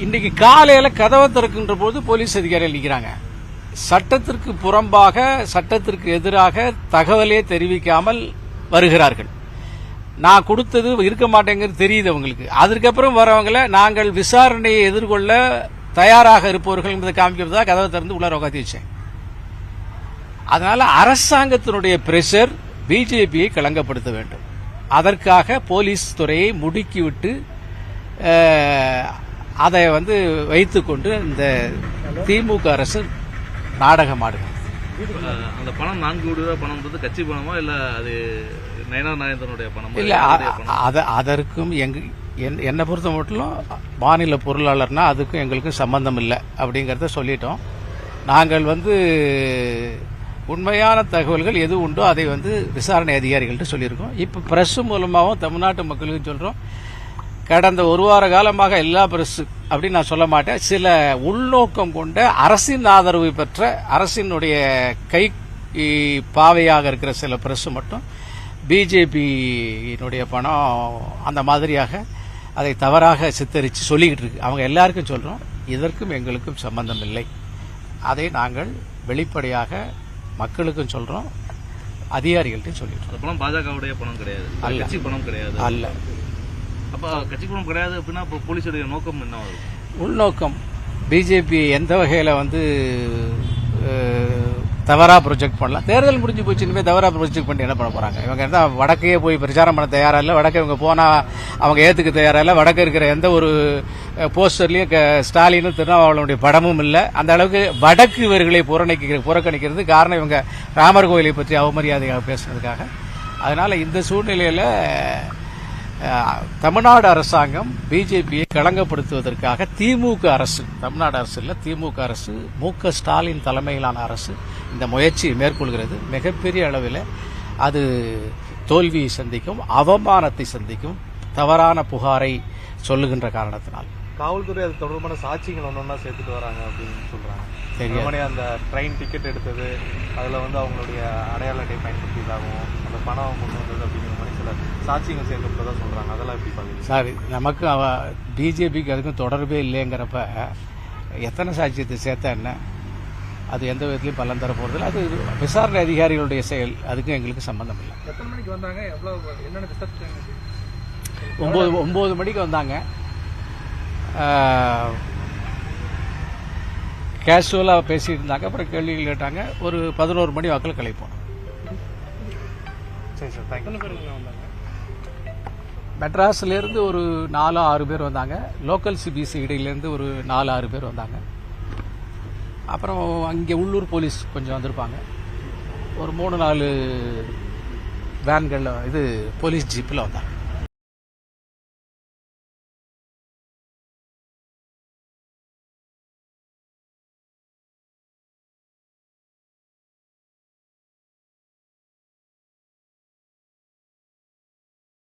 இன்னைக்கு காலையில கதவை திறக்கின்ற போது போலீஸ் அதிகாரிகள் நிற்கிறாங்க. சட்டத்திற்கு புறம்பாக, சட்டத்திற்கு எதிராக தகவலே தெரிவிக்காமல் வருகிறார்கள். நான் கொடுத்தது இருக்க மாட்டேங்கிறது தெரியுது அவங்களுக்கு. அதற்கப்புறம் வரவங்களை நாங்கள் விசாரணையை எதிர்கொள்ள தயாராக இருப்பவர்கள் என்பதை காமிக்கிறதா கதவை திறந்து உள்ளார உட்காந்து வச்சேன். அதனால அரசாங்கத்தினுடைய பிரஷர் பிஜேபியை களங்கப்படுத்த வேண்டும். அதற்காக போலீஸ் துறையை முடுக்கிவிட்டு அதை வைத்துக்கொண்டு இந்த திமுக அரசு நாடகம் ஆடுகிறது. அந்த பணம் 4 கோடி ரூபாய் பணம் கட்சி பணமா இல்ல அது நயனார் நாகேந்திரனுடைய பணமா? இல்ல, அதற்கும் என்னை பொறுத்த மட்டும் மாநில பொருளாளர்னா அதுக்கும் எங்களுக்கும் சம்பந்தம் இல்லை அப்படிங்கறத சொல்லிட்டோம். நாங்கள் உண்மையான தகவல்கள் எது உண்டோ அதை விசாரணை அதிகாரிகள்ட்ட சொல்லியிருக்கோம். இப்ப பிரஸ் மூலமாகவும் தமிழ்நாட்டு மக்களுக்கு சொல்றோம். கடந்த ஒரு வார காலமாக எல்லா பிரஸ் அப்படின்னு நான் சொல்ல மாட்டேன், சில உள்நோக்கம் கொண்ட அரசின் ஆதரவு பெற்ற அரசினுடைய கை பாவையாக இருக்கிற சில பிரஸ் மட்டும் பிஜேபியினுடைய பணம் அந்த மாதிரியாக அதை தவறாக சித்தரித்து சொல்லிக்கிட்டு இருக்கு. அவங்க எல்லாருக்கும் சொல்றோம், இதற்கும் எங்களுக்கும் சம்பந்தம் இல்லை. அதை நாங்கள் வெளிப்படையாக மக்களுக்கும் சொல்றோம், அதிகாரிகள்ட்டையும் சொல்லிட்டு. பணம் பாஜகவுடைய பணம் கிடையாது, கட்சி பணம் கிடையாது. அல்ல. அப்ப கட்சி பணம் கிடையாது அப்படின்னா போலீஸுடைய நோக்கம் என்ன வரும்? உள்நோக்கம். பிஜேபி எந்த வகையில தவறா ப்ரொஜெக்ட் பண்ணலாம். தேர்தல் முடிஞ்சு போச்சு, இனிமேல் தவறா ப்ரொஜெக்ட் பண்ணி என்ன பண்ண போறாங்க? இவங்க வடக்கையே போய் பிரச்சாரம் பண்ண தயாரா இல்லை, வடக்கே இவங்க போனா அவங்க ஏத்துக்க தயாரா இல்லை. வடக்கு இருக்கிற எந்த ஒரு போஸ்டர்லயும் ஸ்டாலினும் திருநாவாளனுடைய படமும் இல்லை. அந்த அளவுக்கு வடக்கு இவர்களை புறக்கணிக்கிறது காரணம் இவங்க ராமர் கோயிலை பற்றி அவமரியாதையாக பேசுனதுக்காக. அதனால இந்த சூழ்நிலையில தமிழ்நாடு அரசாங்கம் பிஜேபியை களங்கப்படுத்துவதற்காக திமுக அரசு, தமிழ்நாடு அரசு இல்ல, திமுக அரசு, மு.க. ஸ்டாலின் தலைமையிலான அரசு இந்த முயற்சியை மேற்கொள்கிறது. மிகப்பெரிய அளவில் அது தோல்வியை சந்திக்கும், அவமானத்தை சந்திக்கும், தவறான புகாரை சொல்லுகின்ற காரணத்தினால். காவல்துறை அது தொடர்பான சாட்சிகள் ஒன்னொன்னா சேர்த்துட்டு வராங்க அப்படின்னு சொல்றாங்க. தெரியாது. அந்த ட்ரெயின் டிக்கெட் எடுத்தது, அதுல அவங்களுடைய அடையாள அட்டை பயன்படுத்தியதாகவும் அந்த பணம் கொண்டு வந்தது அப்படிங்கிற மாதிரி சில சாட்சிகள் சேர்க்கப்பட்டதா சொல்றாங்க. அதெல்லாம் எப்படி பாருங்க சார்? நமக்கு பிஜேபிக்கு அதுக்கும் தொடர்பே இல்லைங்கிறப்ப எத்தனை சாட்சியத்தை சேர்த்தா என்ன? அது எந்த விதத்திலையும் பலன் தர போறதில்லை. அது விசாரணை அதிகாரிகளுடைய செயல், அதுக்கும் எங்களுக்கு சம்பந்தம் இல்லை. எத்தனை மணிக்கு வந்தாங்க? என்னென்ன 9 மணிக்கு வந்தாங்க. கேஷுவலாக பேசிட்டு இருந்தாங்க. அப்புறம் கேள்விகள் கேட்டாங்க. ஒரு 11 மணி வாக்கில் கிளப்போம். சரி சார், தேங்க்யூ. மெட்ராஸ்லேருந்து ஒரு 4-6 பேர் வந்தாங்க. லோக்கல் சிபிசி இடையிலேருந்து ஒரு 4-6 பேர் வந்தாங்க. அப்புறம் அங்கே உள்ளூர் போலீஸ் கொஞ்சம் வந்திருப்பாங்க. ஒரு 3-4 வேன்களில் போலீஸ் ஜீப்பில் வந்தாங்க.